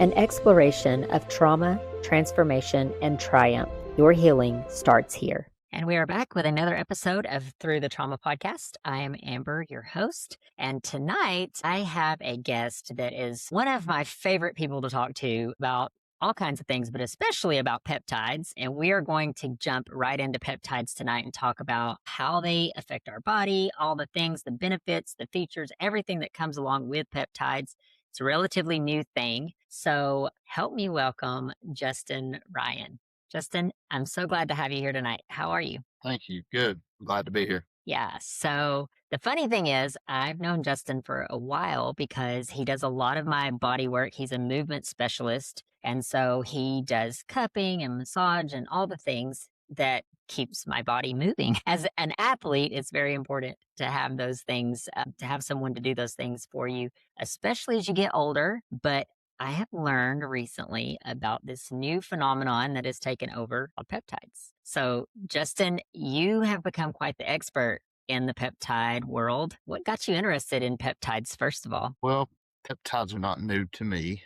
an exploration of trauma, transformation, and triumph. Your healing starts here. And we are back with another episode of Through the Trauma Podcast. I am Amber, your host. And tonight I have a guest that is one of my favorite people to talk to about all kinds of things, but especially about peptides. And we are going to jump right into peptides tonight and talk about how they affect our body, all the things, the benefits, the features, everything that comes along with peptides. It's a relatively new thing. So help me welcome Justin Ryan. Justin, I'm so glad to have you here tonight. How are you? Thank you. Good. I'm glad to be here. Yeah. So the funny thing is, I've known Justin for a while because he does a lot of my body work. He's a movement specialist. And so he does cupping and massage and all the things that keeps my body moving. As an athlete, it's very important to have those things, to have someone to do those things for you, especially as you get older. But I have learned recently about this new phenomenon that has taken over called peptides. So, Justin, you have become quite the expert in the peptide world. What got you interested in peptides, first of all? Well, peptides are not new to me.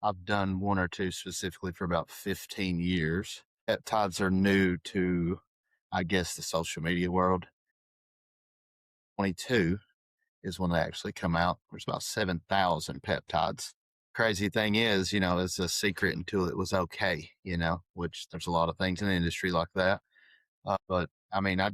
I've done one or two specifically for about 15 years. Peptides are new to, I guess, the social media world. 22 is when they actually come out. There's about 7,000 peptides. Crazy thing is, it's a secret until it was okay, which there's a lot of things in the industry like that. But I mean, I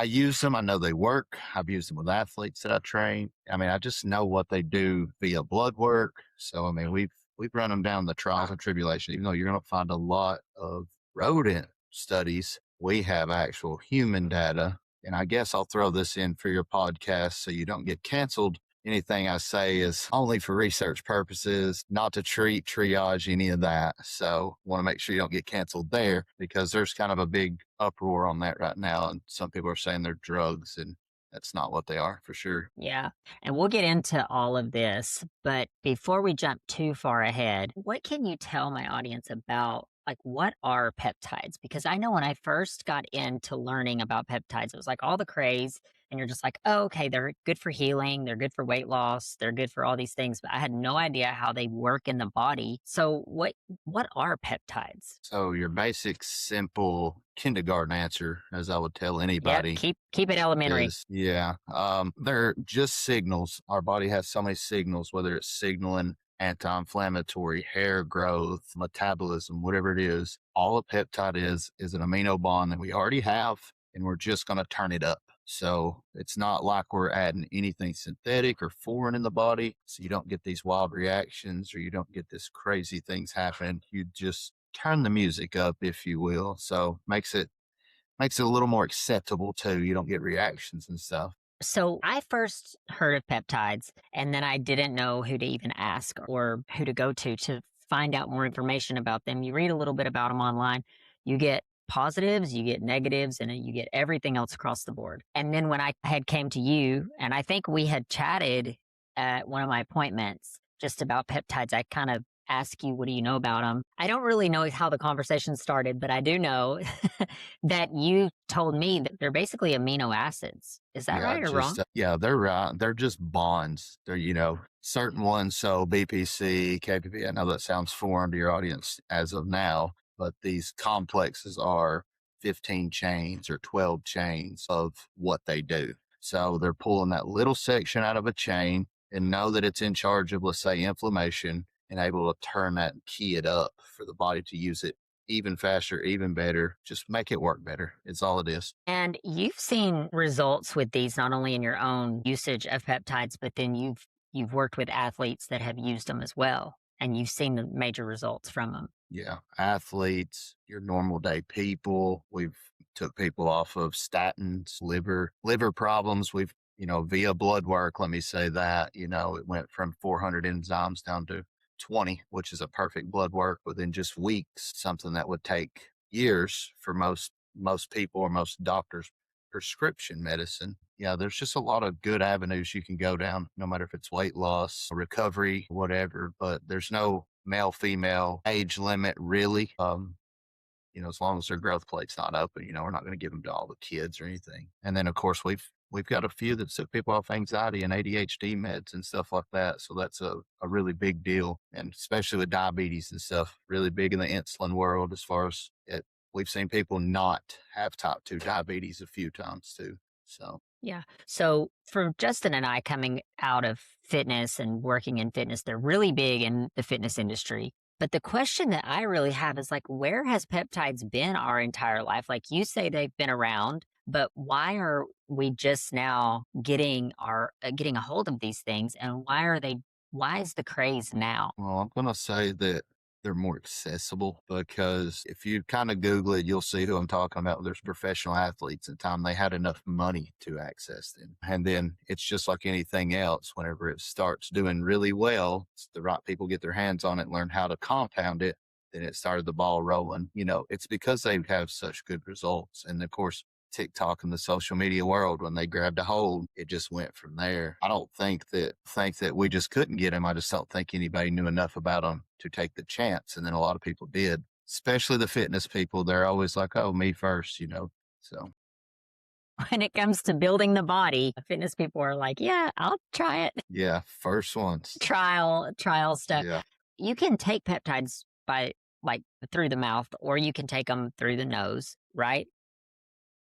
use them. I know they work. I've used them with athletes that I train. I mean, I just know what they do via blood work. So, I mean, we've run them down the trials and tribulation, even though you're going to find a lot of rodent studies. We have actual human data. And I guess I'll throw this in for your podcast so you don't get canceled. Anything I say is only for research purposes, not to treat, triage, any of that. So want to make sure you don't get canceled there because there's kind of a big uproar on that right now. And some people are saying they're drugs and that's not what they are for sure. Yeah. And we'll get into all of this. But before we jump too far ahead, what can you tell my audience about what are peptides? Because I know when I first got into learning about peptides, it was like all the craze. And you're just like, oh, okay, they're good for healing. They're good for weight loss. They're good for all these things. But I had no idea how they work in the body. So what are peptides? So your basic, simple kindergarten answer, as I would tell anybody. Yeah, keep it elementary. They're just signals. Our body has so many signals, whether it's signaling anti-inflammatory, hair growth, metabolism, whatever it is. All a peptide is an amino bond that we already have, and we're just going to turn it up. So it's not like we're adding anything synthetic or foreign in the body. So you don't get these wild reactions or you don't get this crazy things happen. You just turn the music up, if you will. So makes it a little more acceptable too. You don't get reactions and stuff. So I first heard of peptides and then I didn't know who to even ask or who to go to find out more information about them. You read a little bit about them online. You get positives, you get negatives, and you get everything else across the board. And then when I had came to you, and I think we had chatted at one of my appointments just about peptides, I kind of ask you, what do you know about them? I don't really know how the conversation started, but I do know that you told me that they're basically amino acids. Is that right or wrong? Yeah, they're right. They're just bonds. They're, certain ones. So BPC, KPP, I know that sounds foreign to your audience as of now, but these complexes are 15 chains or 12 chains of what they do. So they're pulling that little section out of a chain and know that it's in charge of, let's say, inflammation, and able to turn that and key it up for the body to use it even faster, even better. Just make it work better. It's all it is. And you've seen results with these, not only in your own usage of peptides, but then you've worked with athletes that have used them as well. And you've seen the major results from them. Yeah. Athletes, your normal day people. We've took people off of statins, liver problems. We've, via blood work, let me say that, it went from 400 enzymes down to 20, which is a perfect blood work within just weeks, something that would take years for most people or most doctors' prescription medicine. Yeah, there's just a lot of good avenues you can go down, no matter if it's weight loss, recovery, whatever, but there's no male, female age limit really. As long as their growth plate's not open, we're not going to give them to all the kids or anything. And then of course we've we've got a few that took people off anxiety and ADHD meds and stuff like that. So that's a really big deal. And especially with diabetes and stuff, really big in the insulin world as far as it. We've seen people not have type 2 diabetes a few times too. So, Yeah. So for Justin and I coming out of fitness and working in fitness, they're really big in the fitness industry. But the question that I really have is like, where has peptides been our entire life? Like you say, they've been around, but why are we just now getting a hold of these things? And why is the craze now? well, I'm going to say that they're more accessible because if you kind of Google it, you'll see who I'm talking about. There's professional athletes at the time they had enough money to access them. And then it's just like anything else. Whenever it starts doing really well, the right people get their hands on it, learn how to compound it, then it started the ball rolling. It's because they have such good results. And of course, TikTok and the social media world, when they grabbed a hold, it just went from there. I don't think that we just couldn't get them. I just don't think anybody knew enough about them to take the chance. And then a lot of people did, especially the fitness people. They're always like, oh, me first. So When it comes to building the body, fitness people are like, yeah, I'll try it. yeah, first ones. Trial stuff. Yeah. You can take peptides by like through the mouth, or you can take them through the nose, right?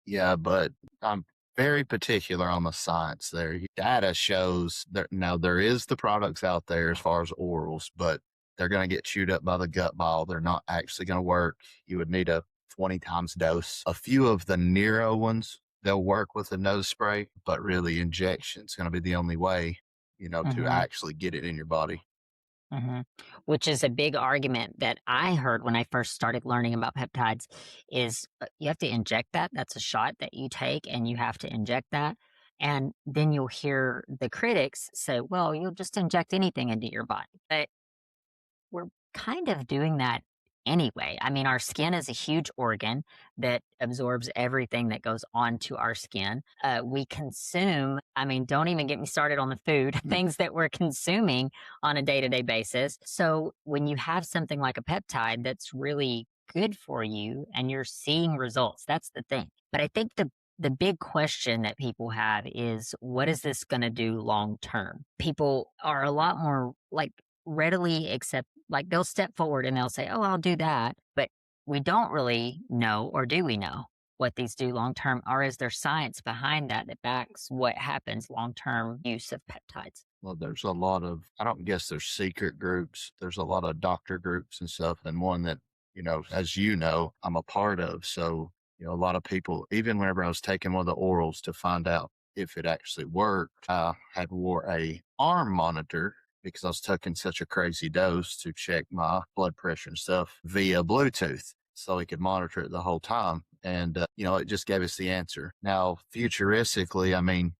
Yeah, but I'm very particular on the science there. Data shows that now there is the products out there as far as orals, but they're going to get chewed up by the gut bile. They're not actually going to work. You would need a 20 times dose. A few of the Nero ones, they'll work with a nose spray, but really injection is going to be the only way, to Hmm. actually get it in your body. Hmm. Which is a big argument that I heard when I first started learning about peptides is you have to inject that. That's a shot that you take and you have to inject that. And then you'll hear the critics say, well, you'll just inject anything into your body. But we're kind of doing that anyway. I mean, our skin is a huge organ that absorbs everything that goes onto our skin. We consume, I mean, don't even get me started on the food, things that we're consuming on a day to day basis. So when you have something like a peptide that's really good for you and you're seeing results, that's the thing. But I think the big question that people have is what is this going to do long term? People are a lot more like readily accept, like they'll step forward and they'll say, "Oh, I'll do that." But we don't really know, or do we know what these do long term? Or is there science behind that that backs what happens long term use of peptides? Well, there's a lot of, I don't guess there's secret groups. There's a lot of doctor groups and stuff. And one that, as you know, I'm a part of. So, a lot of people, even whenever I was taking one of the orals to find out if it actually worked, I had wore a arm monitor because I was taking such a crazy dose to check my blood pressure and stuff via Bluetooth. So he could monitor it the whole time. And, it just gave us the answer. Now, futuristically, I mean,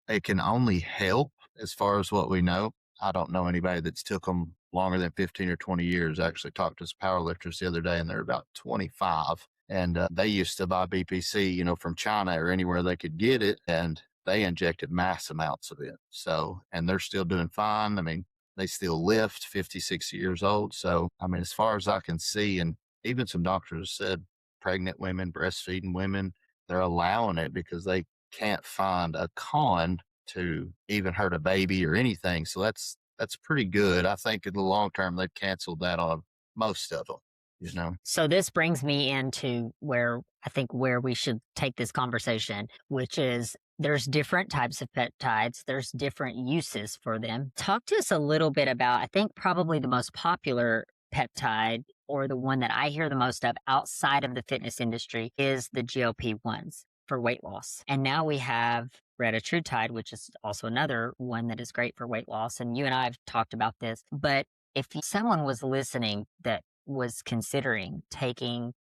it can only help as far as what we know. I don't know anybody that's took them longer than 15 or 20 years. I actually talked to some powerlifters the other day and they're about 25 and they used to buy BPC, from China or anywhere they could get it. And they injected mass amounts of it. So, and they're still doing fine. I mean, they still lift 50, 60 years old. So, I mean, as far as I can see, and even some doctors said pregnant women, breastfeeding women, they're allowing it because they can't find a con to even hurt a baby or anything. So that's pretty good. I think in the long term they've canceled that on most of them. So this brings me into where I think where we should take this conversation, which is there's different types of peptides, there's different uses for them. Talk to us a little bit about, I think probably the most popular peptide or the one that I hear the most of outside of the fitness industry is the GLP-1s for weight loss. And now we have retatrutide, which is also another one that is great for weight loss. And you and I have talked about this, but if someone was listening that was considering taking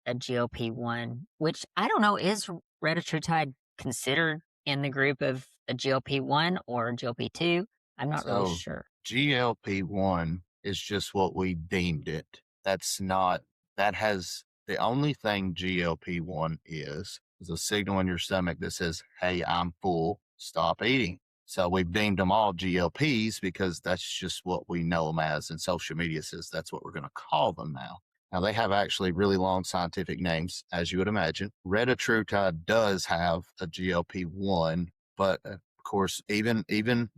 a GLP-1, which I don't know, is retatrutide considered in the group of a GLP-1 or a GLP-2? I'm not really So sure. GLP-1 is just what we deemed it. That's not, that has the only thing GLP-1 is a signal in your stomach that says, hey, I'm full, stop eating. So we've deemed them all GLPs because that's just what we know them as. And social media says that's what we're going to call them now. Now, they have actually really long scientific names, as you would imagine. Retatrutide does have a GLP-1 But of course, even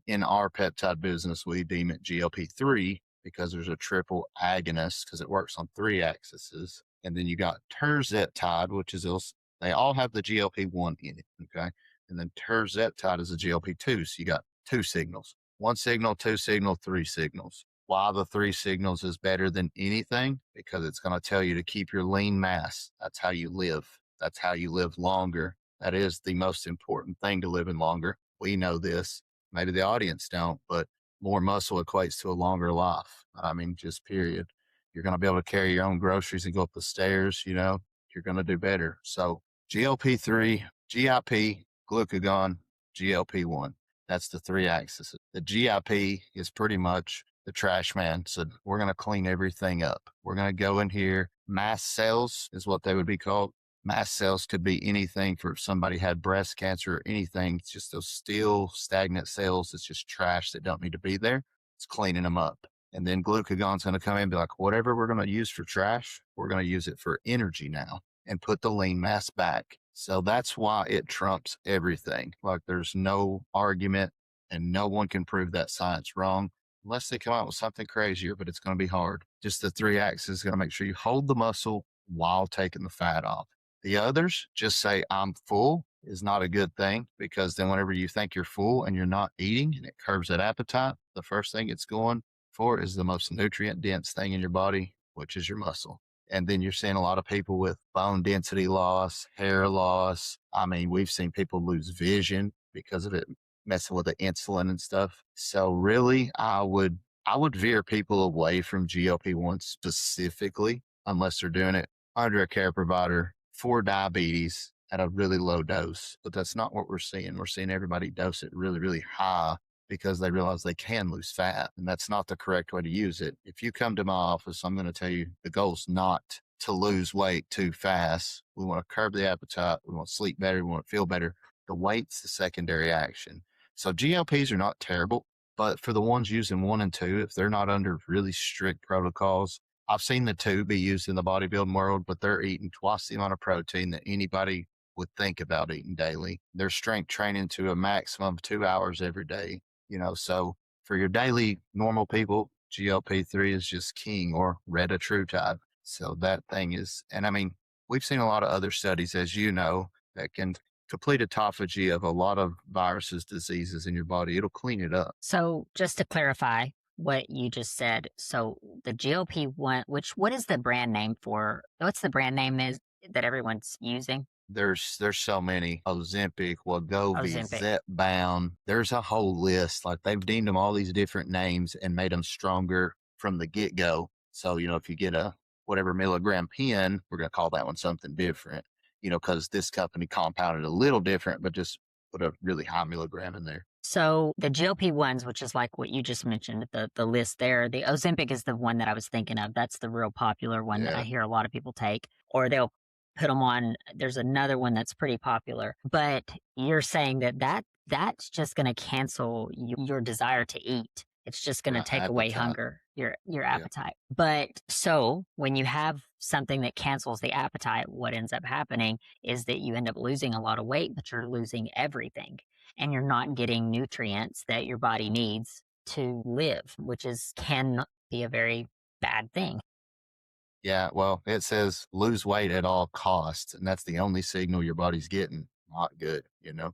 in our peptide business, we deem it GLP-3 because there's a triple agonist because it works on three axes. And then you got terzeptide, which is they all have the GLP-1 in it. Okay. And then terzeptide is a GLP-2. So you got two signals, one signal, two signal, three signals. Why the three signals is better than anything? Because it's going to tell you to keep your lean mass. That's how you live. That's how you live longer. That is the most important thing to living longer. We know this. Maybe the audience don't, but more muscle equates to a longer life. I mean, just period. You're going to be able to carry your own groceries and go up the stairs, you're going to do better. So GLP-3, GIP, glucagon, GLP-1. That's the three axes. The GIP is pretty much the trash man. So we're going to clean everything up. We're going to go in here. Mast cells is what they would be called. Mast cells could be anything for if somebody had breast cancer or anything. It's just those still stagnant cells. It's just trash that don't need to be there. It's cleaning them up. And then glucagon's going to come in and be like, whatever we're going to use for trash, we're going to use it for energy now and put the lean mass back. So that's why it trumps everything. Like there's no argument and no one can prove that science wrong unless they come out with something crazier, but it's going to be hard. Just the three axes is going to make sure you hold the muscle while taking the fat off. The others just say, I'm full is not a good thing because then whenever you think you're full and you're not eating and it curbs that appetite, the first thing it's going for is the most nutrient dense thing in your body, which is your muscle. And then you're seeing a lot of people with bone density loss, hair loss. I mean, we've seen people lose vision because of it messing with the insulin and stuff. So really, I would veer people away from GLP-1 specifically, unless they're doing it under a care provider for diabetes at a really low dose. But that's not what we're seeing. We're seeing everybody dose it really, really high because they realize they can lose fat. And that's not the correct way to use it. If you come to my office, I'm going to tell you the goal is not to lose weight too fast. We want to curb the appetite. We want to sleep better. We want to feel better. The weight's the secondary action. So GLPs are not terrible, but for the ones using 1 and 2, if they're not under really strict protocols, I've seen the 2 be used in the bodybuilding world, but they're eating twice the amount of protein that anybody would think about eating daily. They're strength training to a maximum of 2 hours every day, so for your daily normal people, GLP-3 is just king, or retatrutide. So that thing is, and I mean, we've seen a lot of other studies, as you know, that can complete autophagy of a lot of viruses, diseases in your body. It'll clean it up. So just to clarify what you just said, so the GLP-1, what is the brand name for? What's the brand name is that everyone's using? There's so many. Ozempic, Wegovy, Ozempic. Zepbound. There's a whole list. Like they've deemed them all these different names and made them stronger from the get go. So, if you get a whatever milligram pen, we're going to call that one something different, because this company compounded a little different, but just put a really high milligram in there. So the GLP-1s, which is like what you just mentioned, the list there, the Ozempic is the one that I was thinking of. That's the real popular one that I hear a lot of people take, or they'll put them on. There's another one that's pretty popular, but you're saying that's just going to cancel your desire to eat. It's just going to take away hunger, your appetite. But so when you have something that cancels the appetite, what ends up happening is that you end up losing a lot of weight, but you're losing everything. And you're not getting nutrients that your body needs to live, which can be a very bad thing. Yeah, well, it says lose weight at all costs, and that's the only signal your body's getting. Not good.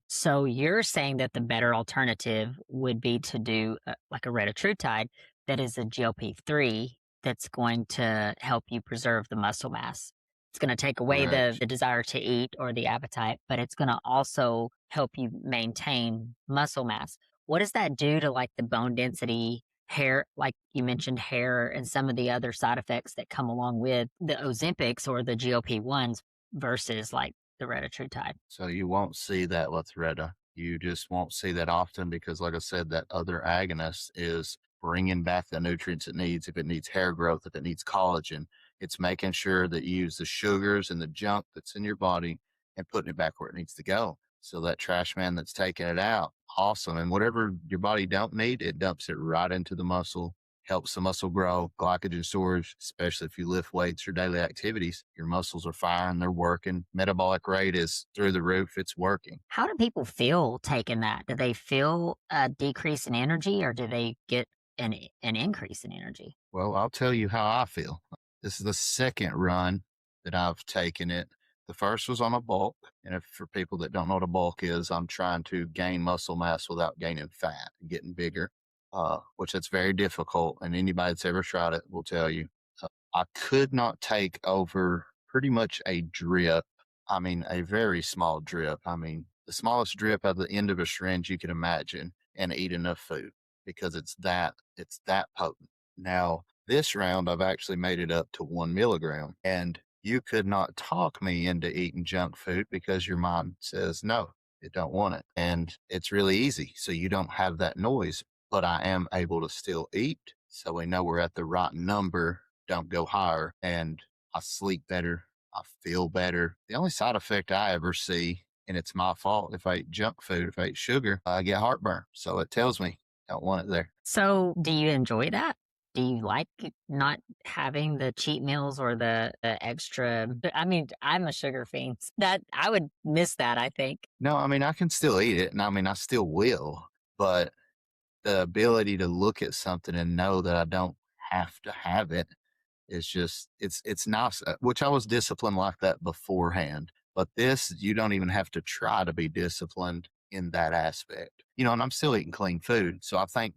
So you're saying that the better alternative would be to do like a retatrutide that is a GLP-3 that's going to help you preserve the muscle mass. It's going to take away the desire to eat or the appetite, but it's going to also help you maintain muscle mass. What does that do to like the bone density, hair, like you mentioned, hair, and some of the other side effects that come along with the Ozempics or the GLP-1s versus like the retatrutide? So you won't see that with Reta. You just won't see that often because, like I said, that other agonist is bringing back the nutrients it needs. If it needs hair growth, if it needs collagen, it's making sure that you use the sugars and the junk that's in your body and putting it back where it needs to go. So that trash man that's taking it out, awesome. And whatever your body don't need, it dumps it right into the muscle, helps the muscle grow, glycogen storage, especially if you lift weights or daily activities. Your muscles are firing, they're working. Metabolic rate is through the roof, it's working. How do people feel taking that? Do they feel a decrease in energy or do they get an increase in energy? Well, I'll tell you how I feel. This is the second run that I've taken it. The first was on a bulk. And if for people that don't know what a bulk is, I'm trying to gain muscle mass without gaining fat and getting bigger, which that's very difficult. And anybody that's ever tried it will tell you. I could not take over pretty much a drip. I mean, a very small drip. I mean, the smallest drip at the end of a syringe you can imagine and eat enough food because it's that potent. Now, this round, I've actually made it up to 1 milligram. And you could not talk me into eating junk food because your mind says, no, it don't want it. And it's really easy. So you don't have that noise, but I am able to still eat. So we know we're at the right number, don't go higher. And I sleep better. I feel better. The only side effect I ever see, and it's my fault if I eat junk food, if I eat sugar, I get heartburn. So it tells me don't want it there. So, do you enjoy that? Do you like not having the cheat meals or the extra? I mean, I'm a sugar fiend. That I would miss that, I think. No, I mean, I can still eat it. And I mean, I still will. But the ability to look at something and know that I don't have to have it is just it's nice. Which I was disciplined like that beforehand, but this you don't even have to try to be disciplined in that aspect. And I'm still eating clean food, so I think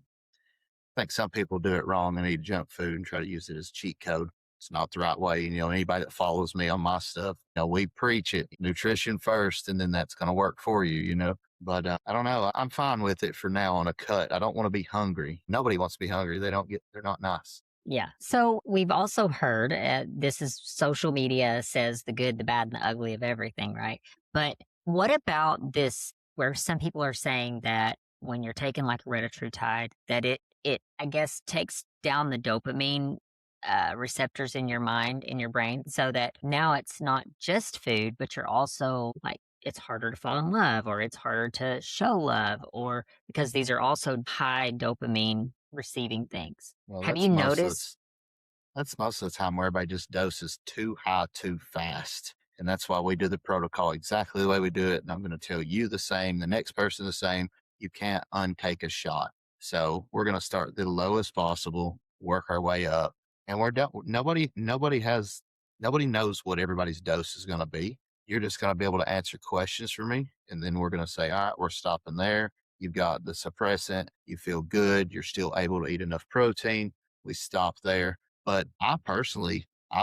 some people do it wrong and eat junk food and try to use it as cheat code. It's not the right way. Anybody that follows me on my stuff, we preach it nutrition first, and then that's going to work for you. But I don't know. I'm fine with it for now on a cut. I don't want to be hungry. Nobody wants to be hungry. They're not nice. Yeah. So we've also heard this is social media says the good, the bad, and the ugly of everything, right? But what about this, where some people are saying that when you're taking like erythritide, that it I guess takes down the dopamine receptors in your mind, in your brain, so that now it's not just food, but you're also like it's harder to fall in love or it's harder to show love or because these are also high dopamine receiving things. Well, Have you noticed? that's most of the time where everybody just doses too high too fast. And that's why we do the protocol exactly the way we do it. And I'm going to tell you the same, the next person the same. You can't untake a shot. So we're going to start the lowest possible, work our way up. And we're done. Nobody knows what everybody's dose is going to be. You're just going to be able to answer questions for me. And then we're going to say, all right, we're stopping there. You've got the suppressant. You feel good. You're still able to eat enough protein. We stop there. But I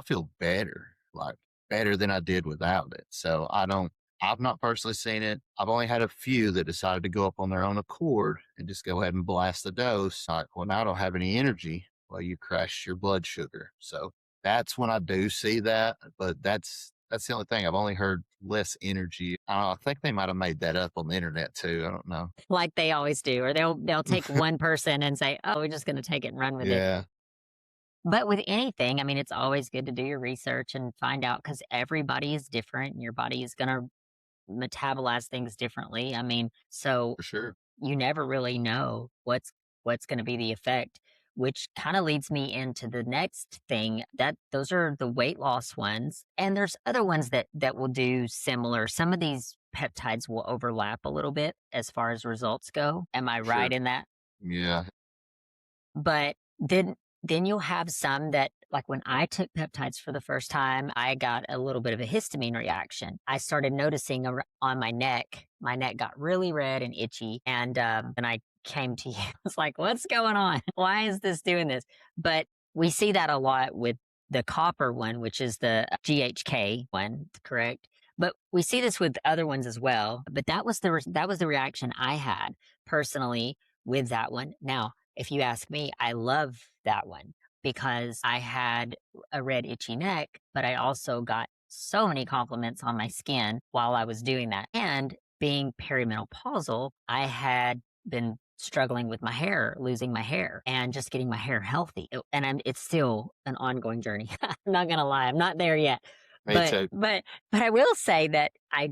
feel better, like better than I did without it. So I've not personally seen it. I've only had a few that decided to go up on their own accord and just go ahead and blast the dose. Like, well, now I don't have any energy. Well, you crashed your blood sugar. So that's when I do see that. But that's the only thing. I've only heard less energy. I think they might have made that up on the internet too. I don't know. Like they always do, or they'll take one person and say, "Oh, we're just going to take it and run with it." Yeah, But with anything, I mean, it's always good to do your research and find out because everybody is different and your body is going to metabolize things differently. I mean, so for sure. you never really know what's going to be the effect, which kind of leads me into the next thing that those are the weight loss ones. And there's other ones that will do similar. Some of these peptides will overlap a little bit as far as results go. Am I right Sure. in that? Yeah. But then you'll have some that like when I took peptides for the first time, I got a little bit of a histamine reaction. I started noticing on my neck got really red and itchy. And I came to you. I was like, what's going on? Why is this doing this? But we see that a lot with the copper one, which is the GHK one, correct? But we see this with other ones as well. But that was the reaction I had personally with that one. Now, if you ask me, I love that one because I had a red, itchy neck, but I also got so many compliments on my skin while I was doing that. And being perimenopausal, I had been struggling with my hair, losing my hair, and just getting my hair healthy. It's still an ongoing journey. I'm not gonna lie, I'm not there yet. Me But too. but but I will say that I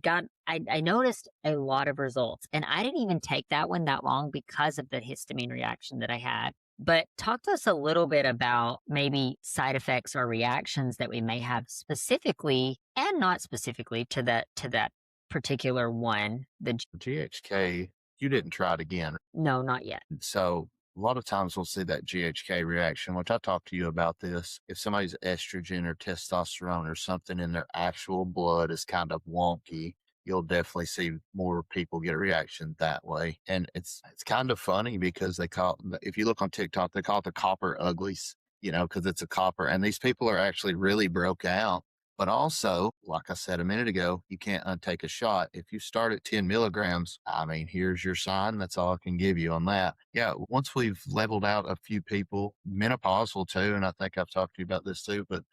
noticed a lot of results, and I didn't even take that one that long because of the histamine reaction that I had. But talk to us a little bit about maybe side effects or reactions that we may have specifically and not specifically to that particular one. GHK, you didn't try it again. No, not yet. So a lot of times we'll see that GHK reaction, which I talked to you about this. If somebody's estrogen or testosterone or something in their actual blood is kind of wonky, you'll definitely see more people get a reaction that way. And it's kind of funny because if you look on TikTok, they call it the copper uglies, because it's a copper. And these people are actually really broke out. But also, like I said a minute ago, you can't untake a shot. If you start at 10 milligrams, I mean, here's your sign. That's all I can give you on that. Yeah, once we've leveled out a few people, menopausal too, and I think I've talked to you about this too, but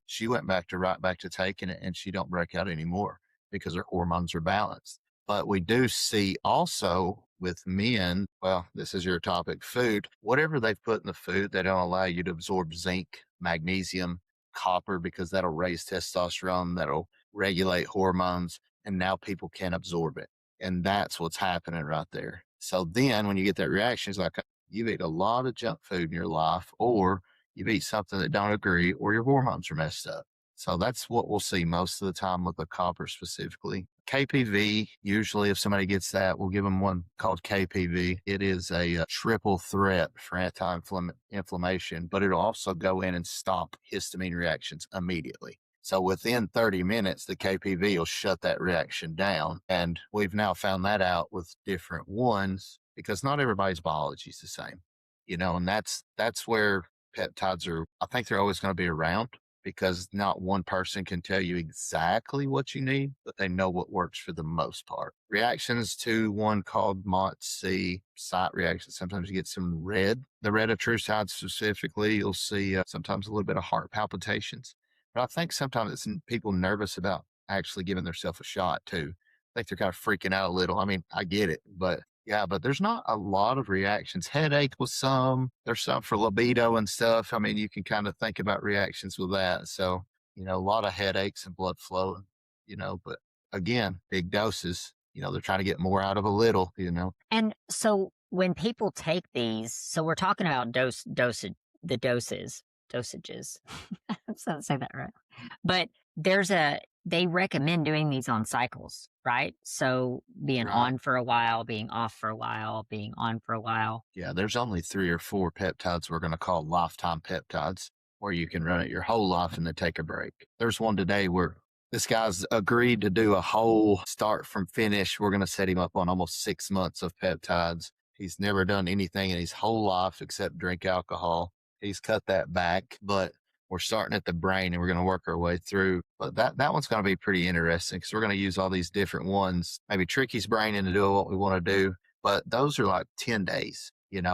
she went right back to taking it, and she don't break out anymore because her hormones are balanced. But we do see also with men, well, this is your topic, food, whatever they've put in the food, they don't allow you to absorb zinc, magnesium, copper, because that'll raise testosterone, that'll regulate hormones, and now people can't absorb it. And that's what's happening right there. So then when you get that reaction, it's like you've eaten a lot of junk food in your life, or you've eaten something that don't agree, or your hormones are messed up. So that's what we'll see most of the time with the copper specifically. KPV, usually if somebody gets that, we'll give them one called KPV. It is a triple threat for anti-inflammation, but it'll also go in and stop histamine reactions immediately. So within 30 minutes, the KPV will shut that reaction down. And we've now found that out with different ones because not everybody's biology is the same, and that's where peptides are, I think they're always going to be around because not one person can tell you exactly what you need, but they know what works for the most part. Reactions to one called MOTS-C, site reactions. Sometimes you get some red. The red erythrocytes specifically, you'll see sometimes a little bit of heart palpitations. But I think sometimes it's people nervous about actually giving themselves a shot too. I think they're kind of freaking out a little. I mean, I get it, but yeah, but there's not a lot of reactions. Headache with some, there's some for libido and stuff. I mean, you can kind of think about reactions with that. So, a lot of headaches and blood flow, but again, big doses, they're trying to get more out of a little. And so when people take these, so we're talking about the dosages. So say that right. But they recommend doing these on cycles, right? So being Right. on for a while, being off for a while, being on for a while. Yeah, there's only 3 or 4 peptides we're going to call lifetime peptides, where you can run it your whole life and then take a break. There's one today where this guy's agreed to do a whole start from finish. We're going to set him up on almost 6 months of peptides. He's never done anything in his whole life except drink alcohol. He's cut that back, but we're starting at the brain and we're going to work our way through. But that one's going to be pretty interesting because we're going to use all these different ones, maybe trick his brain into doing what we want to do. But those are like 10 days,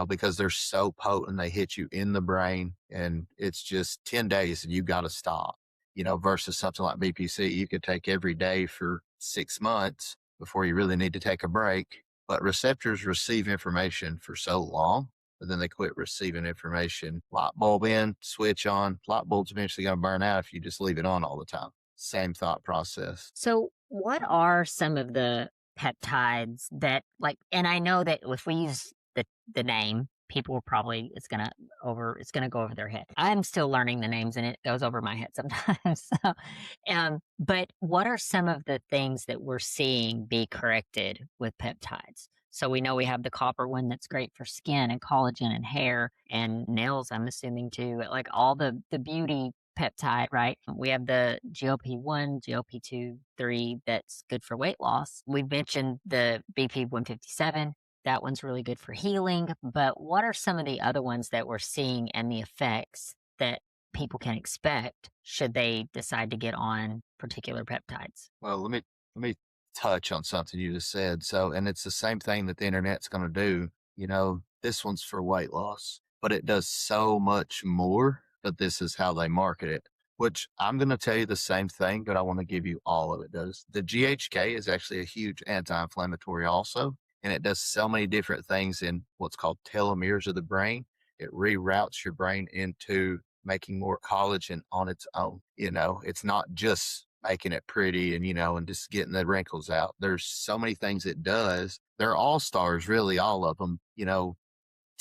because they're so potent. They hit you in the brain and it's just 10 days and you got to stop, versus something like BPC. You could take every day for 6 months before you really need to take a break. But receptors receive information for so long, but then they quit receiving information. Light bulb in, switch on. Light bulb's eventually going to burn out if you just leave it on all the time. Same thought process. So what are some of the peptides that and I know that if we use the name, people will probably it's gonna go over their head. I'm still learning the names and it goes over my head sometimes. So, but what are some of the things that we're seeing be corrected with peptides? So we know we have the copper one that's great for skin and collagen and hair and nails, I'm assuming too, like all the beauty peptide, right? We have the GLP-1, GLP-2, 3 that's good for weight loss. We mentioned the BP 157. That one's really good for healing. But what are some of the other ones that we're seeing and the effects that people can expect should they decide to get on particular peptides? Well, let me touch on something you just said. So, and it's the same thing that the internet's going to do. This one's for weight loss, but it does so much more. But this is how they market it. Which I'm going to tell you the same thing, but I want to give you all of it. Does the GHK is actually a huge anti-inflammatory also, and it does so many different things in what's called telomeres of the brain. It reroutes your brain into making more collagen on its own. It's not just making it pretty and just getting the wrinkles out. There's so many things it does. They're all stars, really, all of them.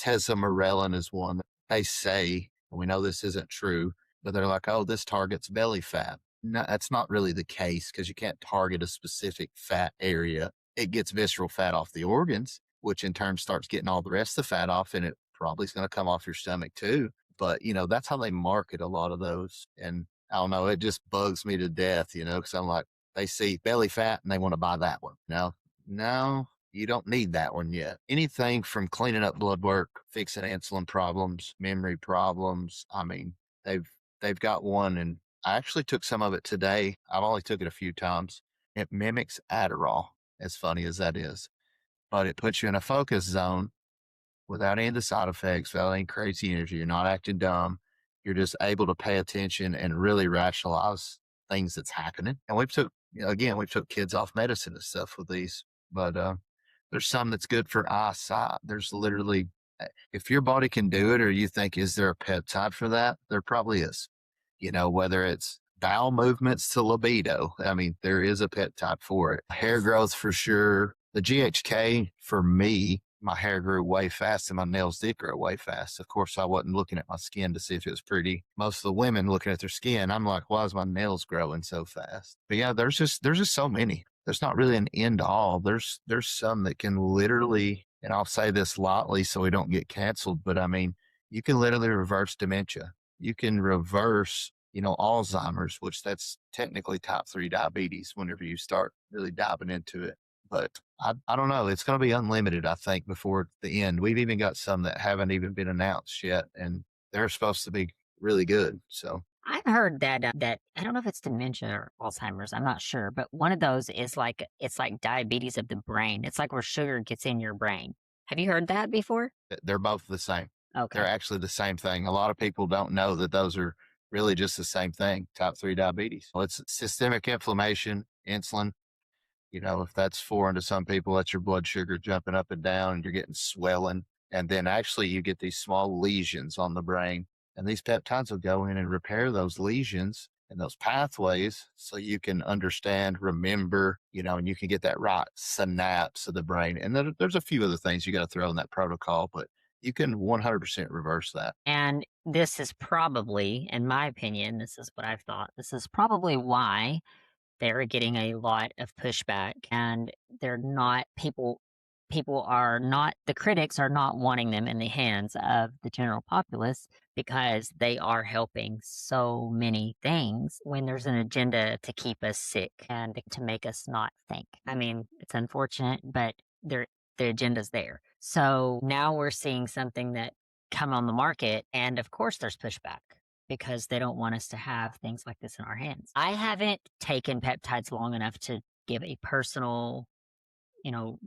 tesamorelin is one that they say, and we know this isn't true, but they're like, oh, this targets belly fat. No, that's not really the case because you can't target a specific fat area. It gets visceral fat off the organs, which in turn starts getting all the rest of the fat off, and it probably is going to come off your stomach too. But, that's how they market a lot of those. And I don't know, it just bugs me to death, because I'm like, they see belly fat and they want to buy that one. No, you don't need that one yet. Anything from cleaning up blood work, fixing insulin problems, memory problems. I mean, they've got one, and I actually took some of it today. I've only took it a few times. It mimics Adderall, as funny as that is, but it puts you in a focus zone without any of the side effects, without any crazy energy. You're not acting dumb. You're just able to pay attention and really rationalize things that's happening. And we've took kids off medicine and stuff with these, but there's some that's good for eyesight. There's literally, if your body can do it, or you think, is there a peptide for that? There probably is. Whether it's bowel movements to libido, I mean, there is a peptide for it. Hair growth for sure. The GHK for me, my hair grew way fast and my nails did grow way fast. Of course, I wasn't looking at my skin to see if it was pretty. Most of the women looking at their skin, I'm like, why is my nails growing so fast? But yeah, there's just so many. There's not really an end all. There's some that can literally, and I'll say this lightly so we don't get canceled, but I mean, you can literally reverse dementia. You can reverse, Alzheimer's, which that's technically type 3 diabetes whenever you start really diving into it. But I don't know. It's going to be unlimited, I think, before the end. We've even got some that haven't even been announced yet, and they're supposed to be really good. So I've heard that I don't know if it's dementia or Alzheimer's. I'm not sure, but one of those is like it's like diabetes of the brain. It's like where sugar gets in your brain. Have you heard that before? they're both the same. Okay. They're actually the same thing. A lot of people don't know that those are really just the same thing, type 3 diabetes. Well, it's systemic inflammation, insulin. If that's foreign to some people, that's your blood sugar jumping up and down and you're getting swelling. And then actually you get these small lesions on the brain. And these peptides will go in and repair those lesions and those pathways so you can understand, remember, and you can get that right synapse of the brain. And then there's a few other things you got to throw in that protocol, but you can 100% reverse that. And this is probably, in my opinion, this is what I've thought. This is probably why they're getting a lot of pushback and they're not people are not the critics are not wanting them in the hands of the general populace because they are helping so many things when there's an agenda to keep us sick and to make us not think. I mean, it's unfortunate, but the agenda's there. So now we're seeing something that come on the market, and of course there's pushback because they don't want us to have things like this in our hands. I haven't taken peptides long enough to give a personal,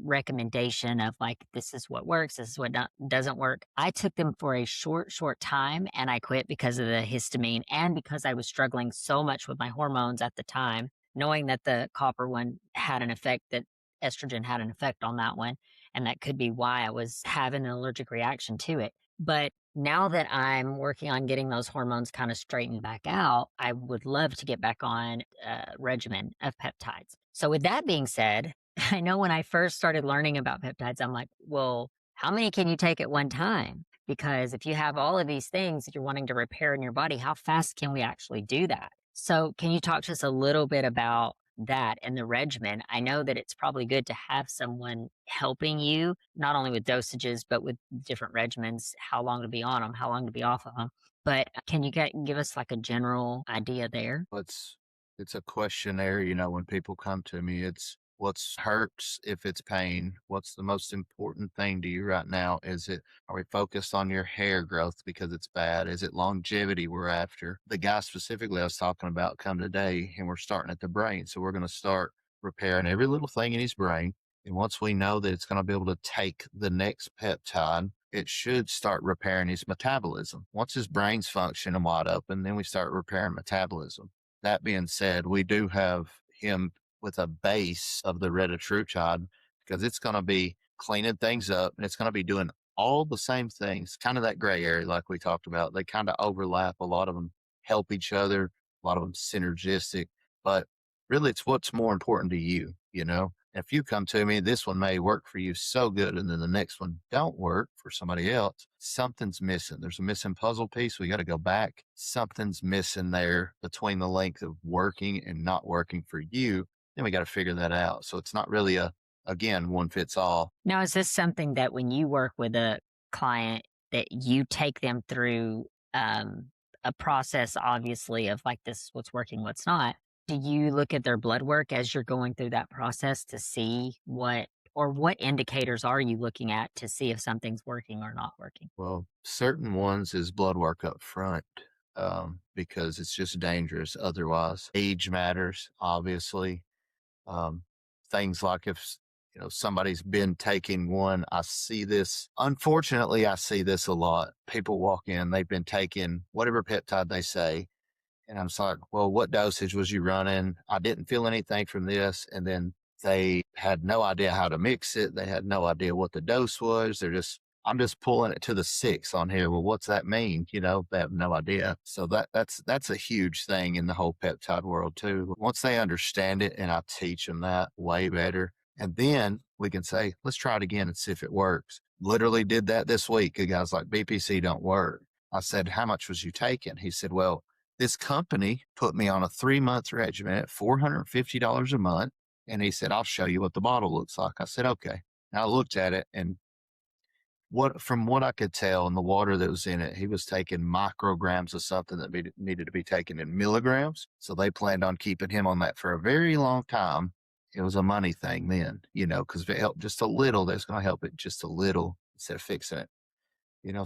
recommendation of like, this is what works, this is what doesn't work. I took them for a short time and I quit because of the histamine and because I was struggling so much with my hormones at the time, knowing that the copper one had an effect, that estrogen had an effect on that one. And that could be why I was having an allergic reaction to it. But now that I'm working on getting those hormones kind of straightened back out, I would love to get back on a regimen of peptides. So with that being said, I know when I first started learning about peptides, I'm like, well, how many can you take at one time? Because if you have all of these things that you're wanting to repair in your body, how fast can we actually do that? So can you talk to us a little bit about that and the regimen? I know that it's probably good to have someone helping you, not only with dosages, but with different regimens, how long to be on them, how long to be off of them. But can you give us like a general idea there? It's a questionnaire, when people come to me, it's what's hurts, if it's pain, what's the most important thing to you right now? Are we focused on your hair growth because it's bad? Is it longevity we're after? The guy specifically I was talking about come today, and we're starting at the brain. So we're going to start repairing every little thing in his brain. And once we know that it's going to be able to take the next peptide, it should start repairing his metabolism. Once his brain's functioning wide open, then we start repairing metabolism. That being said, we do have him with a base of the retatrutide because it's going to be cleaning things up and it's going to be doing all the same things, kind of that gray area like we talked about. They kind of overlap. A lot of them help each other, a lot of them synergistic, but really it's what's more important to you, If you come to me, this one may work for you so good, and then the next one don't work for somebody else. Something's missing. There's a missing puzzle piece. We got to go back. Something's missing there between the length of working and not working for you. Then we got to figure that out. So it's not really again, one fits all. Now, is this something that when you work with a client that you take them through a process, obviously, of like this, what's working, what's not? Do you look at their blood work as you're going through that process to see what indicators are you looking at to see if something's working or not working? Well, certain ones is blood work up front, because it's just dangerous otherwise. Age matters, obviously. Um, things like if somebody's been taking one, I see this. Unfortunately, I see this a lot. People walk in, they've been taking whatever peptide they say, and I'm just like, well, what dosage was you running? I didn't feel anything from this. And then they had no idea how to mix it. They had no idea what the dose was. I'm just pulling it to the six on here. Well, what's that mean? They have no idea. So that's a huge thing in the whole peptide world too. Once they understand it, and I teach them that way better, and then we can say, let's try it again and see if it works. Literally did that this week. A guy's like, BPC don't work. I said, how much was you taking? He said, well, this company put me on a 3-month regimen at $450 a month. And he said, I'll show you what the bottle looks like. I said, okay. And I looked at it, and from what I could tell in the water that was in it, he was taking micrograms of something that needed to be taken in milligrams. So they planned on keeping him on that for a very long time. It was a money thing then, because if it helped just a little, that's going to help it just a little instead of fixing it.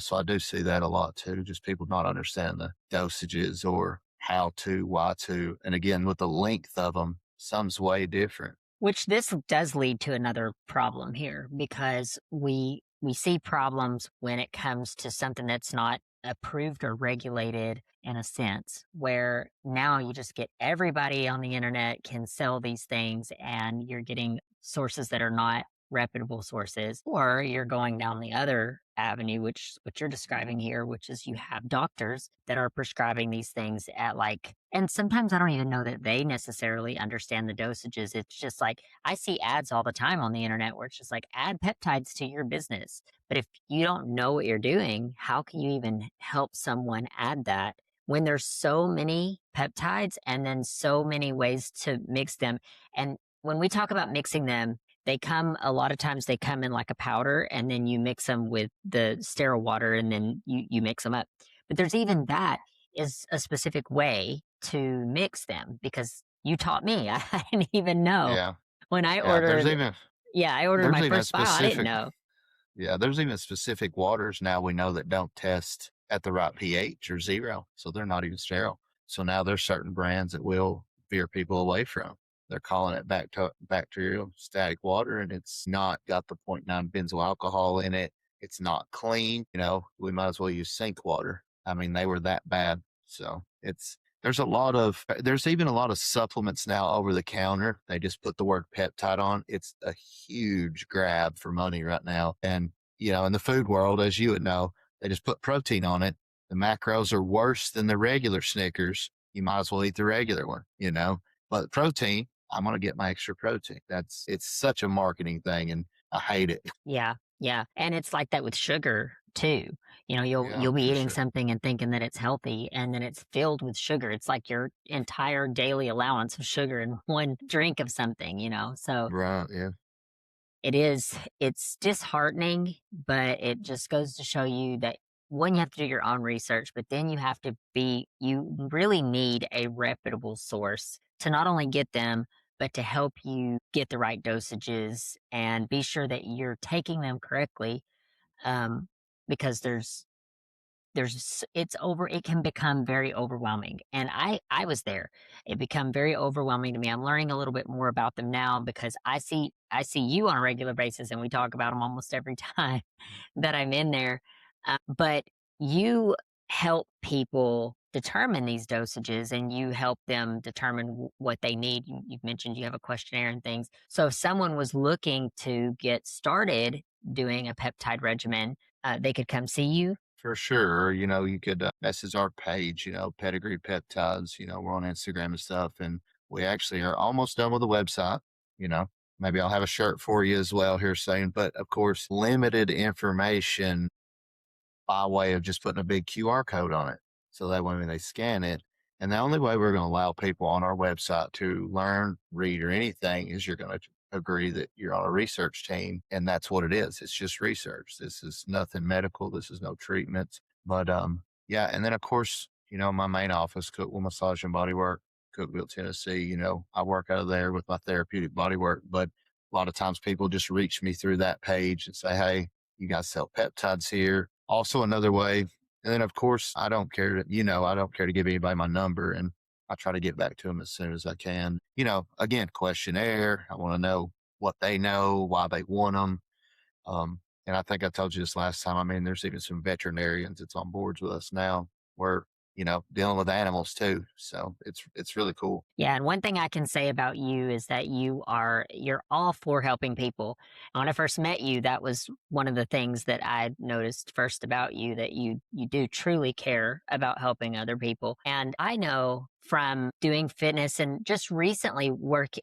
So I do see that a lot too, just people not understanding the dosages or how to, why to. And again, with the length of them, some's way different. Which this does lead to another problem here because we see problems when it comes to something that's not approved or regulated in a sense, where now you just get everybody on the internet can sell these things and you're getting sources that are not reputable sources, or you're going down the other avenue, which what you're describing here, which is you have doctors that are prescribing these things at like, and sometimes I don't even know that they necessarily understand the dosages. It's just like I see ads all the time on the internet where it's just like add peptides to your business. But if you don't know what you're doing, how can you even help someone add that when there's so many peptides and then so many ways to mix them? And when we talk about mixing them, a lot of times they come in like a powder and then you mix them with the sterile water and then you mix them up. But there's even that is a specific way to mix them because you taught me. I didn't even know Yeah. when I Yeah. ordered. Yeah, I ordered my first bottle. I didn't know. Yeah. There's even specific waters now we know that don't test at the right pH or 0. So they're not even sterile. So now there's certain brands that will veer people away from. They're calling it bacterial static water, and it's not got the 0.9 benzyl alcohol in it. It's not clean. We might as well use sink water. I mean, they were that bad. So there's even a lot of supplements now over the counter. They just put the word peptide on. It's a huge grab for money right now. And, in the food world, as you would know, they just put protein on it. The macros are worse than the regular Snickers. You might as well eat the regular one, but protein, I'm going to get my extra protein. It's such a marketing thing, and I hate it. Yeah. Yeah. And it's like that with sugar too. You'll Yeah, be for eating sure. something and thinking that it's healthy and then it's filled with sugar. It's like your entire daily allowance of sugar in one drink of something. So Right. Yeah. it's disheartening, but it just goes to show you that one, you have to do your own research, but then you really need a reputable source to not only get them, but to help you get the right dosages and be sure that you're taking them correctly. Um, because it can become very overwhelming. And I was there. It become very overwhelming to me. I'm learning a little bit more about them now because I see you on a regular basis and we talk about them almost every time that I'm in there. But you help people determine these dosages and you help them determine what they need. You've mentioned you have a questionnaire and things. So if someone was looking to get started doing a peptide regimen, they could come see you. For sure. You could message our page, Pedigree Peptides. We're on Instagram and stuff. And we actually are almost done with the website, you know. Maybe I'll have a shirt for you as well here soon. But of course, limited information by way of just putting a big QR code on it. So that way when they scan it, and the only way we're going to allow people on our website to learn, read, or anything is you're going to agree that you're on a research team. And that's what it is. It's just research. This is nothing medical. This is no treatments. But yeah. And then, of course, my main office, Cookville Massage and Bodywork, Cookville, Tennessee, I work out of there with my therapeutic bodywork. But a lot of times people just reach me through that page and say, hey, you guys sell peptides here. Also, another way. And then, of course, I don't care I don't care to give anybody my number, and I try to get back to them as soon as I can. Again, questionnaire. I want to know what they know, why they want them. And I think I told you this last time. I mean, there's even some veterinarians that's on boards with us now. We're, dealing with animals too. So it's really cool. Yeah, and one thing I can say about you is that you're all for helping people. When I first met you, that was one of the things that I noticed first about you, that you do truly care about helping other people. And I know from doing fitness and just recently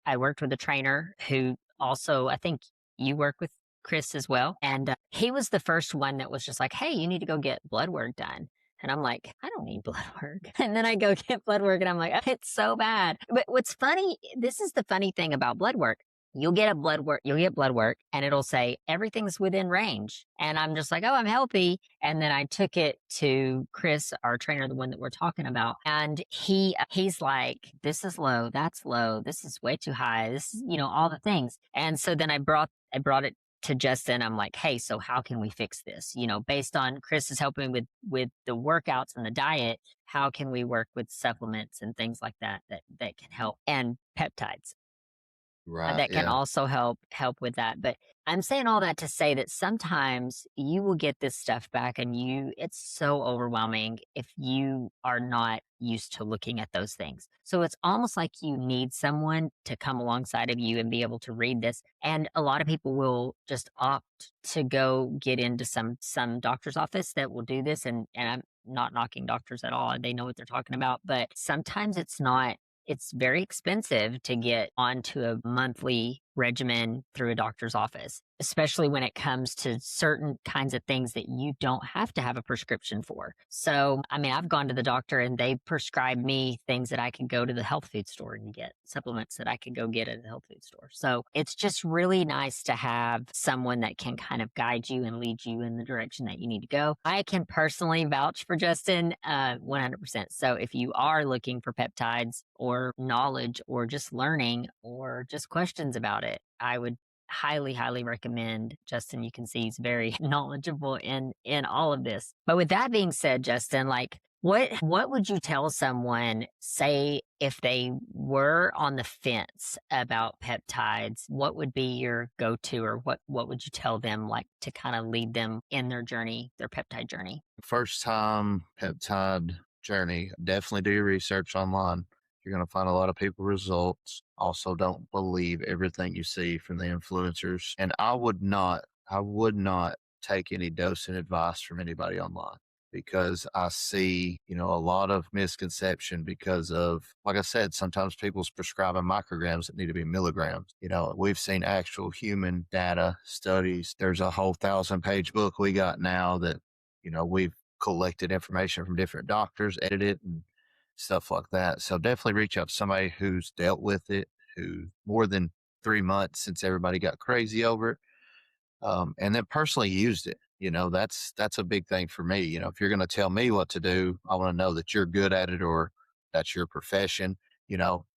I worked with a trainer who also, I think you work with Chris as well. And he was the first one that was just like, hey, you need to go get blood work done. And I'm like, I don't need blood work. And then I go get blood work and I'm like, oh, it's so bad. But what's funny, this is the funny thing about blood work. You'll get blood work and it'll say everything's within range. And I'm just like, oh, I'm healthy. And then I took it to Chris, our trainer, the one that we're talking about. And he's like, this is low. That's low. This is way too high. This is, all the things. And so then I brought it to Justin. I'm like, hey, so how can we fix this? Based on Chris is helping with the workouts and the diet, how can we work with supplements and things like that can help, and peptides Right. that can Yeah. also help with that. But I'm saying all that to say that sometimes you will get this stuff back and it's so overwhelming if you are not used to looking at those things. So it's almost like you need someone to come alongside of you and be able to read this. And a lot of people will just opt to go get into some doctor's office that will do this. And I'm not knocking doctors at all. They know what they're talking about, but sometimes it's very expensive to get onto a monthly regimen through a doctor's office, especially when it comes to certain kinds of things that you don't have to have a prescription for. So, I mean, I've gone to the doctor and they prescribed me things that I could go to the health food store and get, supplements that I could go get at the health food store. So it's just really nice to have someone that can kind of guide you and lead you in the direction that you need to go. I can personally vouch for Justin 100%. So if you are looking for peptides or knowledge or just learning or just questions about it, I would highly, highly recommend Justin. You can see he's very knowledgeable in all of this. But with that being said, Justin, like what would you tell someone, say if they were on the fence about peptides, what would be your go-to, or what would you tell them, like, to kind of lead them in their journey, their peptide journey? First time peptide journey, definitely do your research online. You're going to find a lot of people results. Also, don't believe everything you see from the influencers. And I would not take any dosing advice from anybody online, because I see, a lot of misconception because of, like I said, sometimes people's prescribing micrograms that need to be milligrams. We've seen actual human data studies. There's a whole 1,000-page book we got now that, we've collected information from different doctors, edited and stuff like that. So definitely reach out to somebody who's dealt with it, who more than 3 months since everybody got crazy over it, and then personally used it. That's a big thing for me. If you're going to tell me what to do, I want to know that you're good at it, or that's your profession.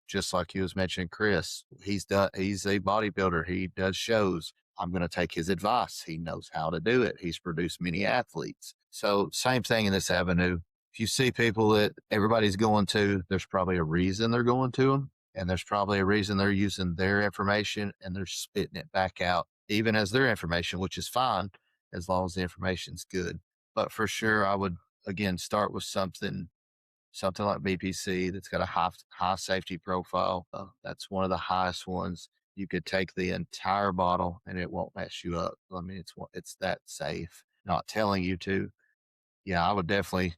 Just like you was mentioning, Chris, he's a bodybuilder. He does shows. I'm going to take his advice. He knows how to do it. He's produced many athletes. So same thing in this avenue. If you see people that everybody's going to, there's probably a reason they're going to them. And there's probably a reason they're using their information and they're spitting it back out, even as their information, which is fine as long as the information's good. But for sure, I would, again, start with something like BPC that's got a high safety profile. That's one of the highest ones. You could take the entire bottle and it won't mess you up. I mean, it's that safe. Not telling you to. Yeah, I would definitely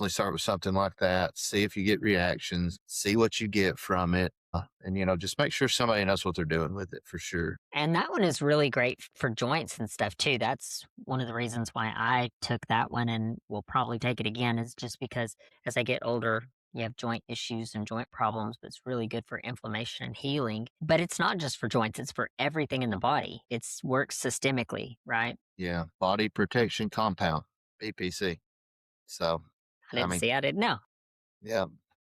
start with something like that. See if you get reactions. See what you get from it. And, just make sure somebody knows what they're doing with it for sure. And that one is really great for joints and stuff too. That's one of the reasons why I took that one and will probably take it again, is just because as I get older, you have joint issues and joint problems, but it's really good for inflammation and healing. But it's not just for joints, it's for everything in the body. It works systemically, right? Yeah. Body protection compound, BPC. So, I didn't know. yeah.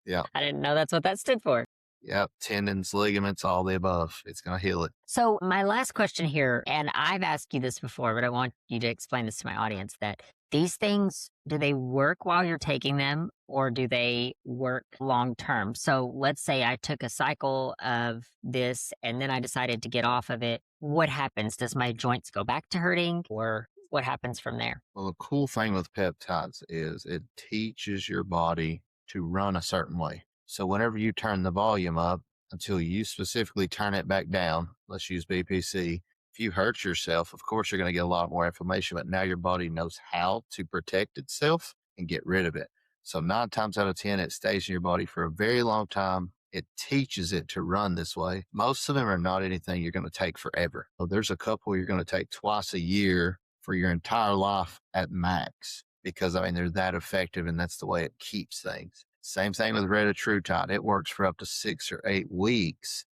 Yeah. I didn't know that's what that stood for. Yep, tendons, ligaments, all the above. It's going to heal it. So my last question here, and I've asked you this before, but I want you to explain this to my audience, that these things, do they work while you're taking them or do they work long term? So let's say I took a cycle of this and then I decided to get off of it. What happens? Does my joints go back to hurting or what happens from there? Well, the cool thing with peptides is it teaches your body to run a certain way. So whenever you turn the volume up until you specifically turn it back down, let's use BPC. If you hurt yourself, of course, you're going to get a lot more inflammation, but now your body knows how to protect itself and get rid of it. So 9 times out of 10, it stays in your body for a very long time. It teaches it to run this way. Most of them are not anything you're going to take forever. So there's a couple you're going to take twice a year for your entire life at max, because they're that effective and that's the way it keeps things. Same thing with retatrutide. It works for up to 6 or 8 weeks.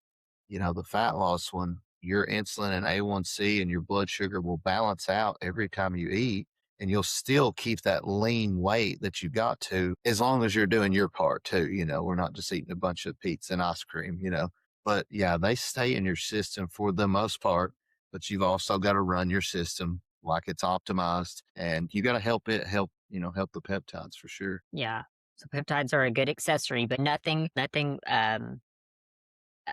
The fat loss one, your insulin and A1C and your blood sugar will balance out every time you eat, and you'll still keep that lean weight that you got to, as long as you're doing your part too. We're not just eating a bunch of pizza and ice cream, but yeah, they stay in your system for the most part, but you've also got to run your system like it's optimized, and you got to help the peptides for sure. Yeah. So peptides are a good accessory, but nothing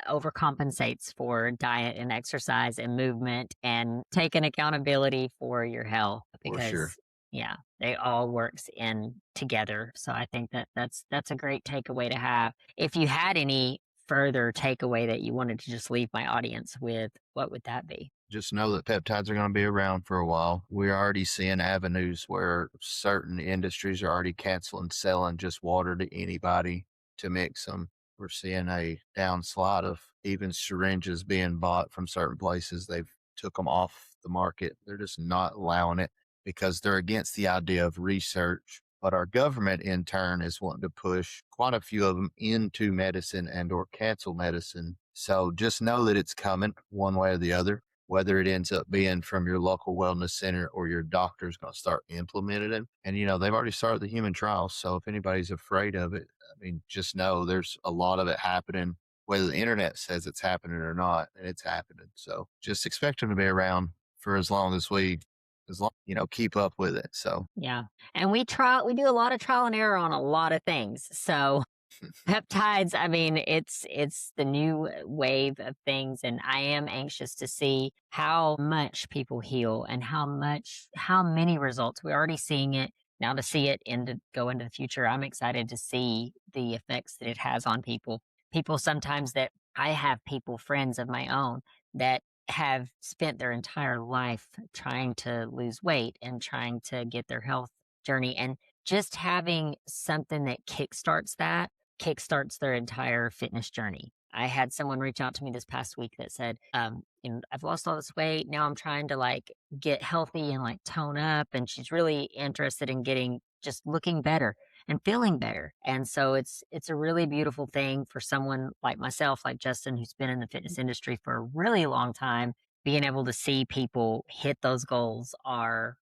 overcompensates for diet and exercise and movement and taking accountability for your health, because sure. Yeah, they all works in together. So I think that's a great takeaway to have. If you had any further takeaway that you wanted to just leave my audience with, what would that be? Just know that peptides are going to be around for a while. We're already seeing avenues where certain industries are already canceling selling just water to anybody to mix them. We're seeing a downslide of even syringes being bought from certain places. They've took them off the market. They're just not allowing it because they're against the idea of research. But our government, in turn, is wanting to push quite a few of them into medicine and or cancel medicine. So just know that it's coming one way or the other. Whether it ends up being from your local wellness center or your doctor's going to start implementing it. And, they've already started the human trials. So if anybody's afraid of it, just know there's a lot of it happening, whether the internet says it's happening or not, and it's happening. So just expect them to be around for as long, keep up with it. So, yeah. And we do a lot of trial and error on a lot of things. So peptides, it's the new wave of things, and I am anxious to see how much people heal and how many results. We're already seeing it. Now to see it go into the future, I'm excited to see the effects that it has on people. Sometimes that I have friends of my own that have spent their entire life trying to lose weight and trying to get their health journey, and just having something that kickstarts their entire fitness journey. I had someone reach out to me this past week that said, I've lost all this weight. Now I'm trying to get healthy and tone up. And she's really interested in just looking better and feeling better. And so it's a really beautiful thing for someone like myself, like Justin, who's been in the fitness industry for a really long time. Being able to see people hit those goals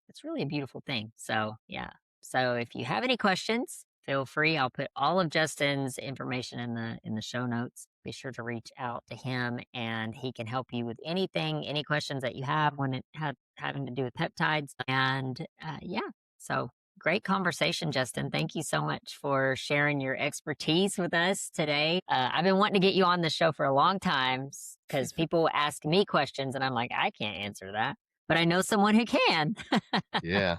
it's really a beautiful thing. So yeah. So if you have any questions, feel free. I'll put all of Justin's information in the show notes. Be sure to reach out to him, and he can help you with any questions that you have when it having to do with peptides. And so great conversation, Justin. Thank you so much for sharing your expertise with us today. I've been wanting to get you on the show for a long time because people ask me questions, and I'm like, I can't answer that, but I know someone who can. Yeah.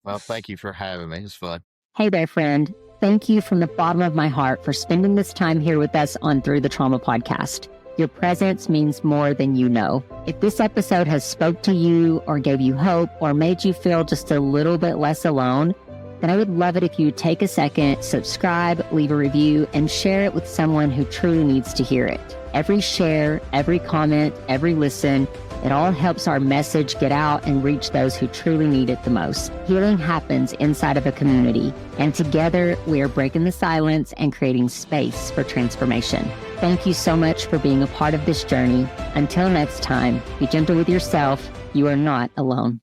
Well, thank you for having me. It's fun. Hey there, friend. Thank you from the bottom of my heart for spending this time here with us on Through the Trauma podcast. Your presence means more than you know. If this episode has spoke to you or gave you hope or made you feel just a little bit less alone, then I would love it if you would take a second, subscribe, leave a review, and share it with someone who truly needs to hear it. Every share, every comment, every listen, it all helps our message get out and reach those who truly need it the most. Healing happens inside of a community, and together we are breaking the silence and creating space for transformation. Thank you so much for being a part of this journey. Until next time, be gentle with yourself. You are not alone.